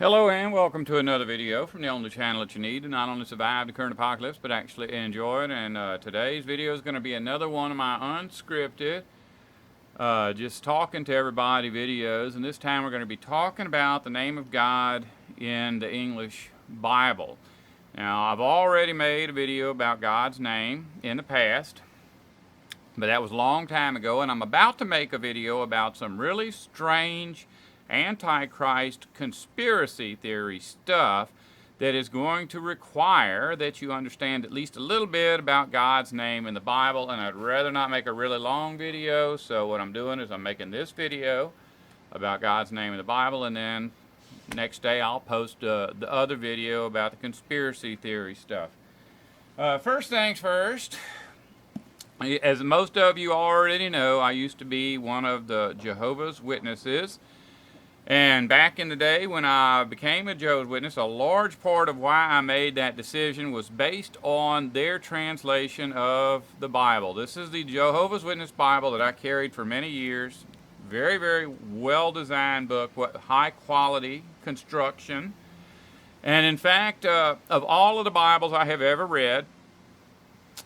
Hello and welcome to another video from the only channel that you need to not only survive the current apocalypse but actually enjoy it. And today's video is going to be another one of my unscripted, just talking to everybody videos. And this time we're going to be talking about the name of God in the English Bible. Now, I've already made a video about God's name in the past, but that was a long time ago, and I'm about to make a video about some really strange Antichrist conspiracy theory stuff that is going to require that you understand at least a little bit about God's name in the Bible. And I'd rather not make a really long video, so what I'm doing is I'm making this video about God's name in the Bible, and then next day I'll post the other video about the conspiracy theory stuff. First things first, as most of you already know, I used to be one of the Jehovah's Witnesses. And back in the day when I became a Jehovah's Witness, a large part of why I made that decision was based on their translation of the Bible. This is the Jehovah's Witness Bible that I carried for many years. Very, very well-designed book, high quality construction. And in fact, of all of the Bibles I have ever read,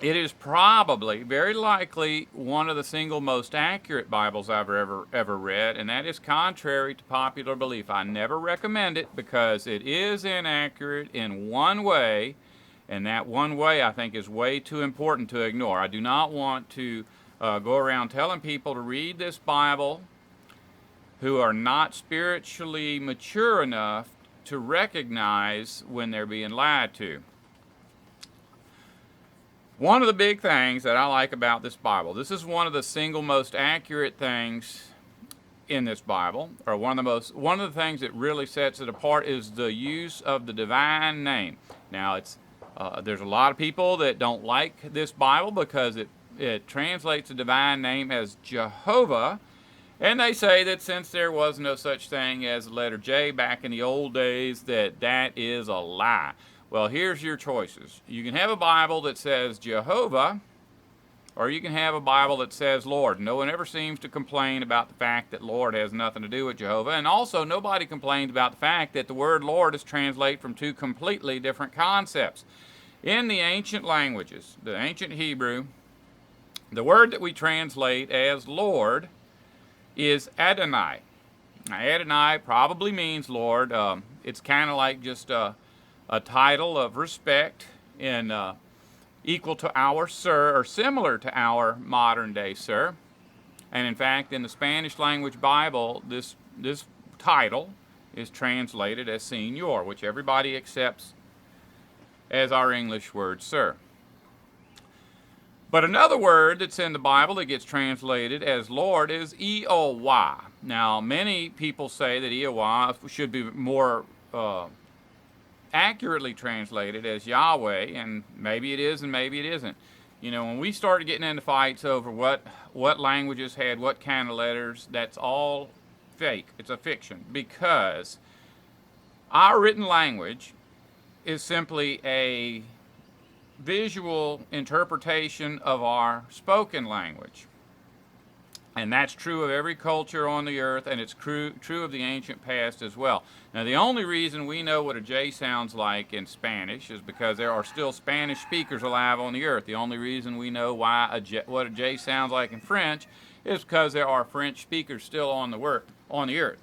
it is probably, very likely, one of the single most accurate Bibles I've ever read, and that is contrary to popular belief. I never recommend it because it is inaccurate in one way, and that one way I think is way too important to ignore. I do not want to go around telling people to read this Bible who are not spiritually mature enough to recognize when they're being lied to. One of the big things that I like about this Bible, this is one of the single most accurate things in this Bible, or one of the things that really sets it apart is the use of the divine name. Now, there's a lot of people that don't like this Bible because it translates the divine name as Jehovah, and they say that since there was no such thing as the letter J back in the old days, that is a lie. Well, here's your choices. You can have a Bible that says Jehovah, or you can have a Bible that says Lord. No one ever seems to complain about the fact that Lord has nothing to do with Jehovah. And also, nobody complains about the fact that the word Lord is translated from two completely different concepts. In the ancient languages, the ancient Hebrew, the word that we translate as Lord is Adonai. Now, Adonai probably means Lord. It's kind of like just a title of respect in equal to our sir, or similar to our modern day sir. And in fact, in the Spanish language Bible, this title is translated as señor, which everybody accepts as our English word sir. But another word that's in the Bible that gets translated as Lord is Eowah. Now, many people say that Eowah should be more accurately translated as Yahweh, and maybe it is and maybe it isn't. You know, when we started getting into fights over what languages had what kind of letters, that's all fake. It's a fiction, because our written language is simply a visual interpretation of our spoken language. And that's true of every culture on the earth, and it's true of the ancient past as well. Now, the only reason we know what a J sounds like in Spanish is because there are still Spanish speakers alive on the earth. The only reason we know what a J sounds like in French is because there are French speakers still on the earth.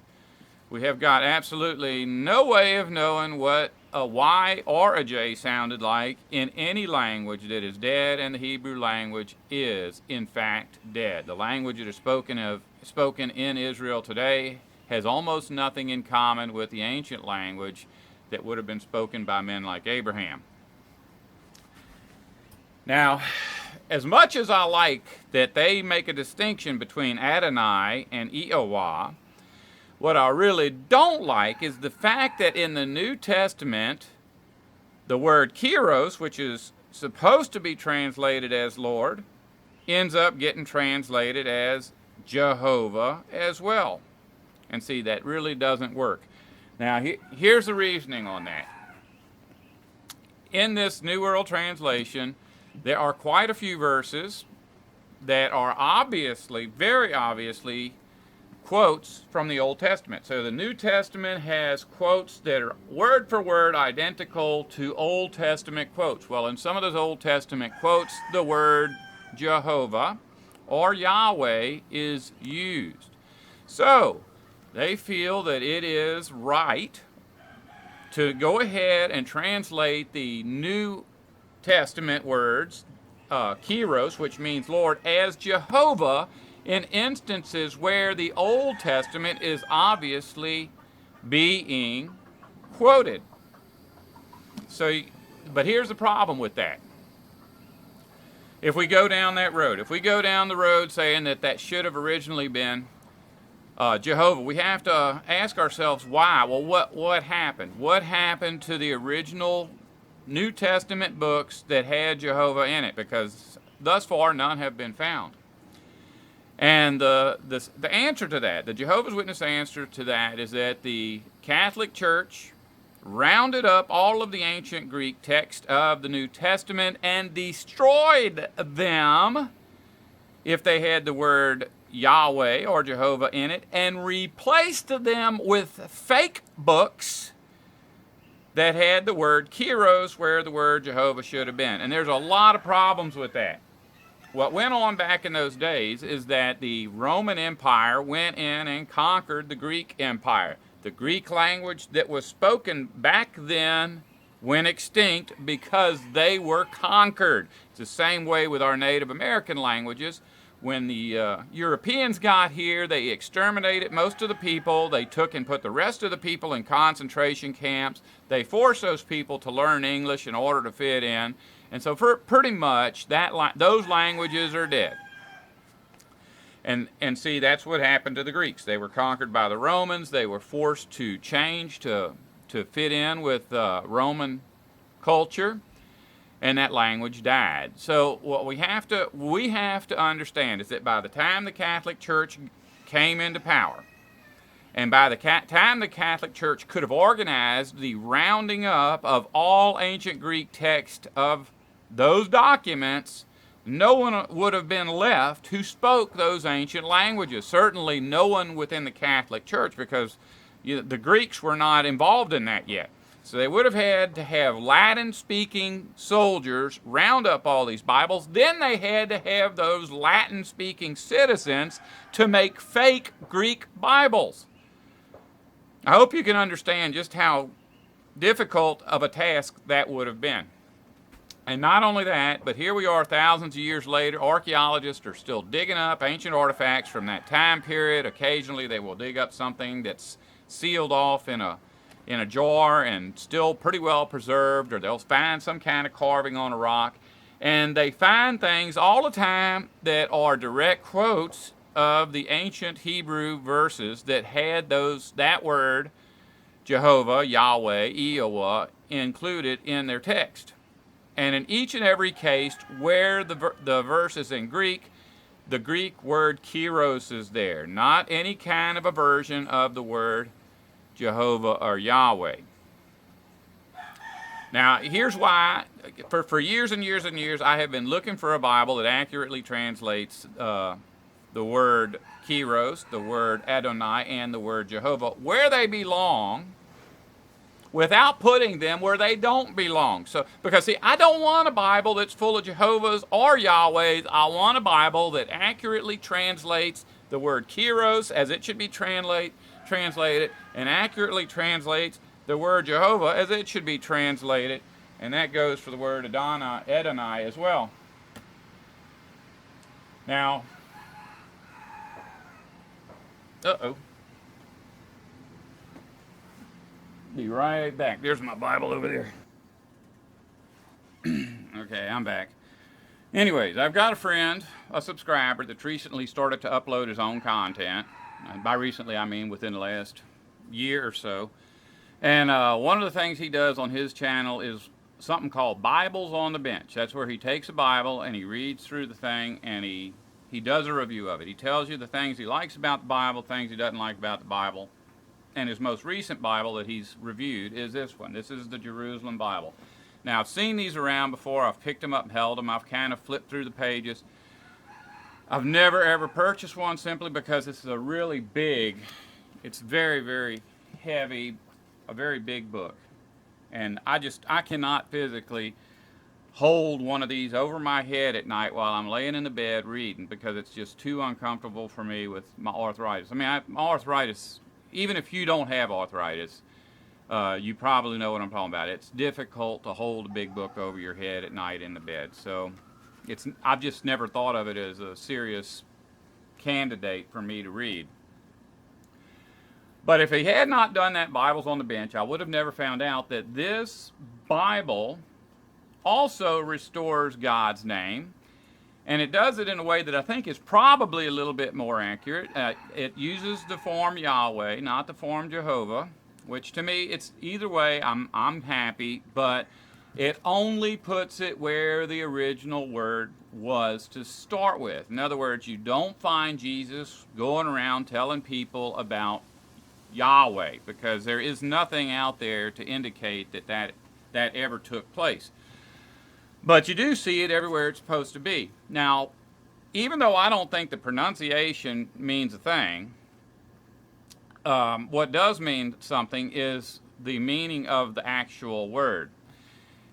We have got absolutely no way of knowing what a Y or a J sounded like in any language that is dead, and the Hebrew language is, in fact, dead. The language that is spoken in Israel today has almost nothing in common with the ancient language that would have been spoken by men like Abraham. Now, as much as I like that they make a distinction between Adonai and Eowah, what I really don't like is the fact that in the New Testament, the word Kiros, which is supposed to be translated as Lord, ends up getting translated as Jehovah as well. And see, that really doesn't work. Now, here's the reasoning on that. In this New World Translation, there are quite a few verses that are obviously, very obviously, quotes from the Old Testament. So the New Testament has quotes that are word for word identical to Old Testament quotes. Well, in some of those Old Testament quotes, the word Jehovah or Yahweh is used. So they feel that it is right to go ahead and translate the New Testament words, Kiros, which means Lord, as Jehovah in instances where the Old Testament is obviously being quoted. So, but here's the problem with that. If we go down that road, if we go down the road saying that that should have originally been Jehovah, we have to ask ourselves why. Well, what happened? What happened to the original New Testament books that had Jehovah in it? Because thus far, none have been found. And the answer to that, the Jehovah's Witness answer to that, is that the Catholic Church rounded up all of the ancient Greek text of the New Testament and destroyed them if they had the word Yahweh or Jehovah in it, and replaced them with fake books that had the word Kiros where the word Jehovah should have been. And there's a lot of problems with that. What went on back in those days is that the Roman Empire went in and conquered the Greek Empire. The Greek language that was spoken back then went extinct because they were conquered. It's the same way with our Native American languages. When the Europeans got here, they exterminated most of the people. They took and put the rest of the people in concentration camps. They forced those people to learn English in order to fit in. And so for pretty much, those languages are dead. And see, that's what happened to the Greeks. They were conquered by the Romans. They were forced to change to fit in with Roman culture. And that language died. So what we have to understand is that by the time the Catholic Church came into power, and by the time the Catholic Church could have organized the rounding up of all ancient Greek text of those documents, no one would have been left who spoke those ancient languages. Certainly no one within the Catholic Church, because the Greeks were not involved in that yet. So they would have had to have Latin-speaking soldiers round up all these Bibles. Then they had to have those Latin-speaking citizens to make fake Greek Bibles. I hope you can understand just how difficult of a task that would have been. And not only that, but here we are thousands of years later. Archaeologists are still digging up ancient artifacts from that time period. Occasionally they will dig up something that's sealed off in a jar and still pretty well preserved, or they'll find some kind of carving on a rock. And they find things all the time that are direct quotes of the ancient Hebrew verses that had that word, Jehovah, Yahweh, Eoah, included in their text. And in each and every case where the verse is in Greek, the Greek word Kiros is there, not any kind of a version of the word Jehovah or Yahweh. Now, here's why. For years and years and years, I have been looking for a Bible that accurately translates the word Kiros, the word Adonai, and the word Jehovah where they belong, without putting them where they don't belong. So, because see, I don't want a Bible that's full of Jehovah's or Yahweh's. I want a Bible that accurately translates the word Kiros as it should be translated, and accurately translates the word Jehovah as it should be translated, and that goes for the word Adonai as well. Now, be right back. There's my Bible over there. Okay, I'm back. Anyways, I've got a friend, a subscriber, that's recently started to upload his own content. And by recently, I mean within the last year or so. And one of the things he does on his channel is something called Bibles on the Bench. That's where he takes a Bible and he reads through the thing and he does a review of it. He tells you the things he likes about the Bible, things he doesn't like about the Bible. And his most recent Bible that he's reviewed is this one. This is the Jerusalem Bible. Now, I've seen these around before. I've picked them up and held them. I've kind of flipped through the pages. I've never ever purchased one simply because it's a really big, it's very, very heavy, a very big book. And I cannot physically hold one of these over my head at night while I'm laying in the bed reading because it's just too uncomfortable for me with my arthritis. I mean, my arthritis, even if you don't have arthritis, you probably know what I'm talking about. It's difficult to hold a big book over your head at night in the bed. So I've just never thought of it as a serious candidate for me to read. But if he had not done that Bibles on the Bench, I would have never found out that this Bible also restores God's name, and it does it in a way that I think is probably a little bit more accurate. It uses the form Yahweh, not the form Jehovah, which to me, it's either way, I'm happy, but it only puts it where the original word was to start with. In other words, you don't find Jesus going around telling people about Yahweh, because there is nothing out there to indicate that ever took place. But you do see it everywhere it's supposed to be. Now, even though I don't think the pronunciation means a thing, what does mean something is the meaning of the actual word.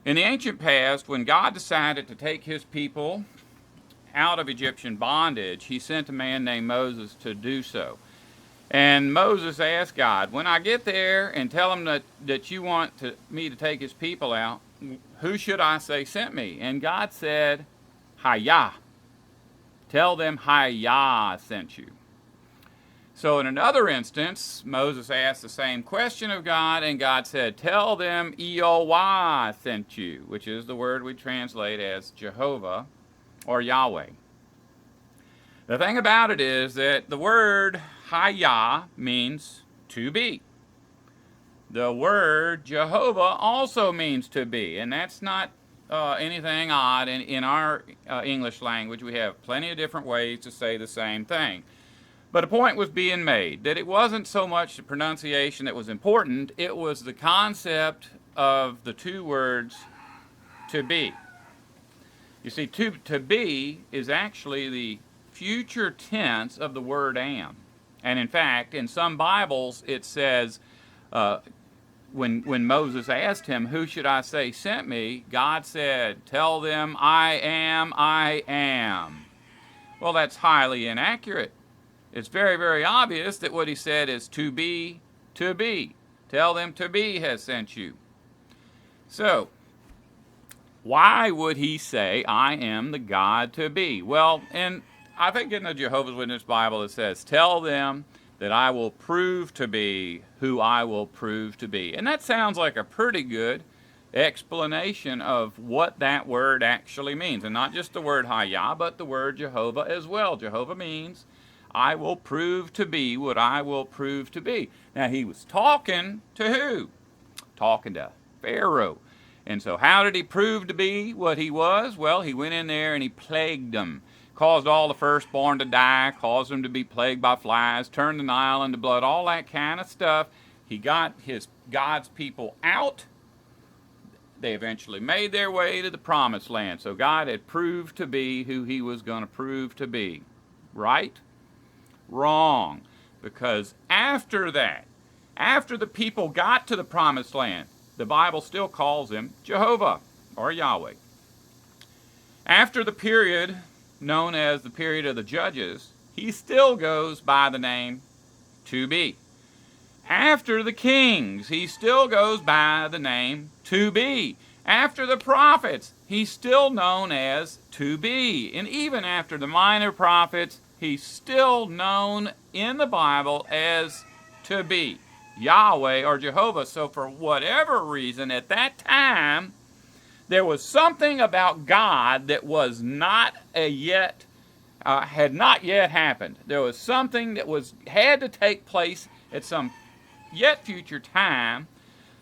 In the ancient past, when God decided to take his people out of Egyptian bondage, he sent a man named Moses to do so. And Moses asked God, when I get there and tell him that you want me to take his people out, who should I say sent me? And God said, Hayah. Tell them Hayah sent you. So in another instance, Moses asked the same question of God, and God said, tell them Eowah sent you, which is the word we translate as Jehovah or Yahweh. The thing about it is that the word Hayah means to be. The word Jehovah also means to be, and that's not anything odd. In our English language, we have plenty of different ways to say the same thing. But a point was being made that it wasn't so much the pronunciation that was important, it was the concept of the two words to be. You see, to be is actually the future tense of the word am. And in fact, in some Bibles, it says, when Moses asked him, who should I say sent me? God said, tell them I am, I am. Well, that's highly inaccurate. It's very, very obvious that what he said is to be, to be. Tell them to be has sent you. So, why would he say, I am the God to be? Well, I think in the Jehovah's Witness Bible it says, tell them that I will prove to be who I will prove to be. And that sounds like a pretty good explanation of what that word actually means. And not just the word Hayah, but the word Jehovah as well. Jehovah means, I will prove to be what I will prove to be. Now, he was talking to who? Talking to Pharaoh. And so how did he prove to be what he was? Well, he went in there and he plagued them. Caused all the firstborn to die, caused them to be plagued by flies, turned the Nile into blood, all that kind of stuff. He got God's people out. They eventually made their way to the promised land. So God had proved to be who he was going to prove to be. Right? Wrong. Because after that, after the people got to the promised land, the Bible still calls him Jehovah or Yahweh. After the period known as the period of the judges, he still goes by the name to be. After the kings, he still goes by the name to be. After the prophets, he's still known as to be. And even after the minor prophets, he's still known in the Bible as to be. Yahweh or Jehovah. So for whatever reason, at that time, there was something about God that was not had not yet happened. There was something that had to take place at some yet future time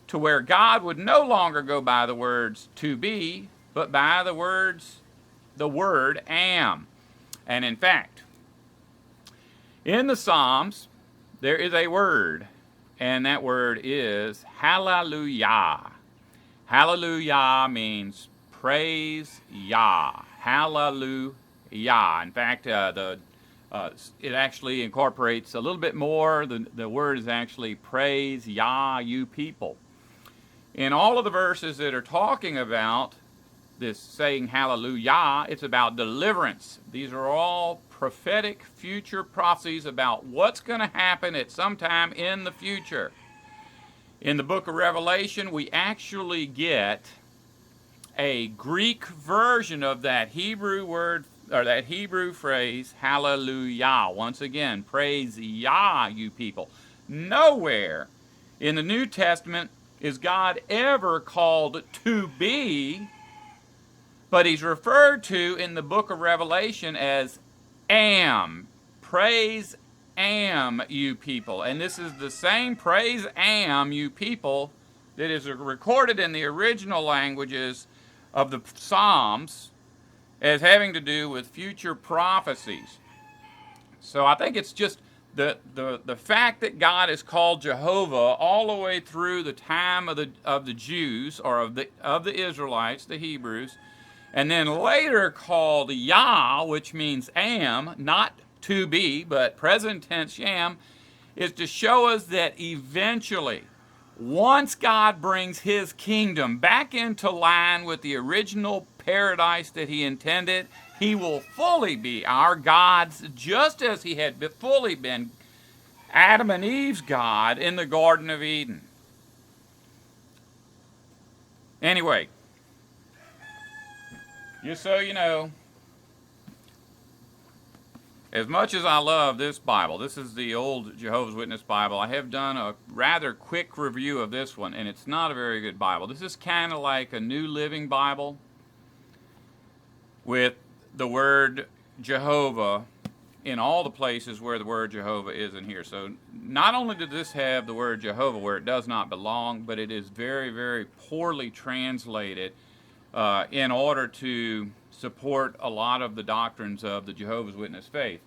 to where God would no longer go by the words to be, but by the word am. And in fact, in the Psalms, there is a word, and that word is hallelujah. Hallelujah means praise Yah. Hallelujah. Yah. In fact, it actually incorporates a little bit more. The word is actually praise Yah, you people. In all of the verses that are talking about this saying hallelujah, it's about deliverance. These are all prophetic future prophecies about what's going to happen at some time in the future. In the book of Revelation, we actually get a Greek version of that Hebrew word, or that Hebrew phrase, hallelujah. Once again, praise Yah, you people. Nowhere in the New Testament is God ever called to be, but he's referred to in the book of Revelation as am. Praise am, you people. And this is the same praise am, you people, that is recorded in the original languages of the Psalms as having to do with future prophecies. So I think it's just the fact that God is called Jehovah all the way through the time of the Jews, or of the Israelites, the Hebrews, and then later called Yah, which means am, not to be, but present tense yam, is to show us that eventually, once God brings his kingdom back into line with the original paradise that he intended, he will fully be our gods, just as he had fully been Adam and Eve's God in the Garden of Eden. Anyway, just so you know, as much as I love this Bible, this is the old Jehovah's Witness Bible, I have done a rather quick review of this one, and it's not a very good Bible. This is kind of like a New Living Bible with the word Jehovah in all the places where the word Jehovah is in here. So not only did this have the word Jehovah where it does not belong, but it is very, very poorly translated in order to support a lot of the doctrines of the Jehovah's Witness faith.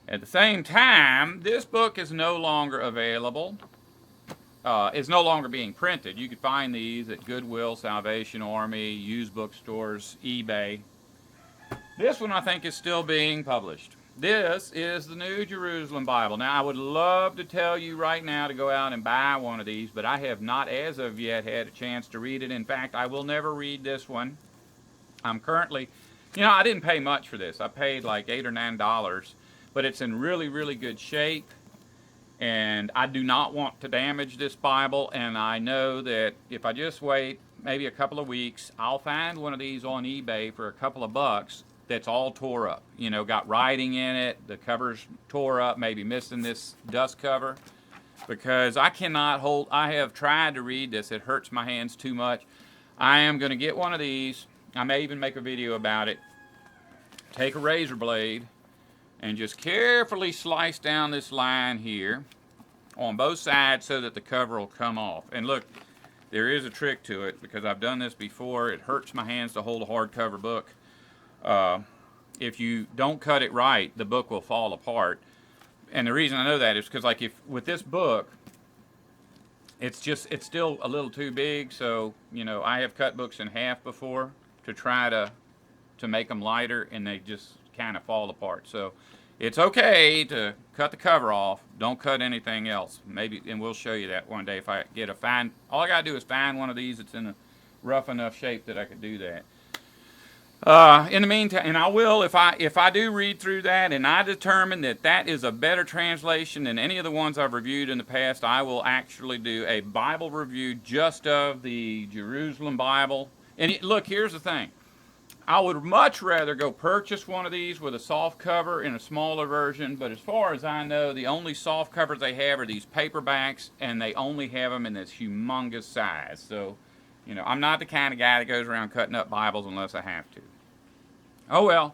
At the same time, this book is no longer available. It's no longer being printed. You can find these at Goodwill, Salvation Army, used bookstores, eBay. This one I think is still being published. This is the New Jerusalem Bible. Now, I would love to tell you right now to go out and buy one of these, but I have not as of yet had a chance to read it. In fact, I will never read this one. I'm currently, I didn't pay much for this. I paid like $8 or $9, but it's in really, really good shape. And I do not want to damage this Bible, and I know that if I just wait maybe a couple of weeks, I'll find one of these on eBay for a couple of bucks that's all tore up. Got writing in it, the cover's tore up, maybe missing this dust cover, because I have tried to read this. It hurts my hands too much. I am going to get one of these. I may even make a video about it. Take a razor blade and just carefully slice down this line here on both sides so that the cover will come off. And look, there is a trick to it, because I've done this before. It hurts my hands to hold a hardcover book. If you don't cut it right, the book will fall apart. And the reason I know that is because, like, with this book, it's still a little too big. So I have cut books in half before to try to make them lighter, and they just kind of fall apart. So it's okay to cut the cover off. Don't cut anything else. Maybe, and we'll show you that one day if I get all I gotta do is find one of these that's in a rough enough shape that I could do that. In the meantime, and I will, if I do read through that and I determine that is a better translation than any of the ones I've reviewed in the past, I will actually do a Bible review just of the Jerusalem Bible. And look, here's the thing. I would much rather go purchase one of these with a soft cover in a smaller version, but as far as I know, the only soft covers they have are these paperbacks, and they only have them in this humongous size. So, I'm not the kind of guy that goes around cutting up Bibles unless I have to. Oh well,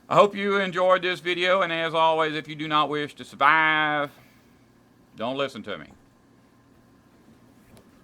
I hope you enjoyed this video, and as always, if you do not wish to survive, don't listen to me.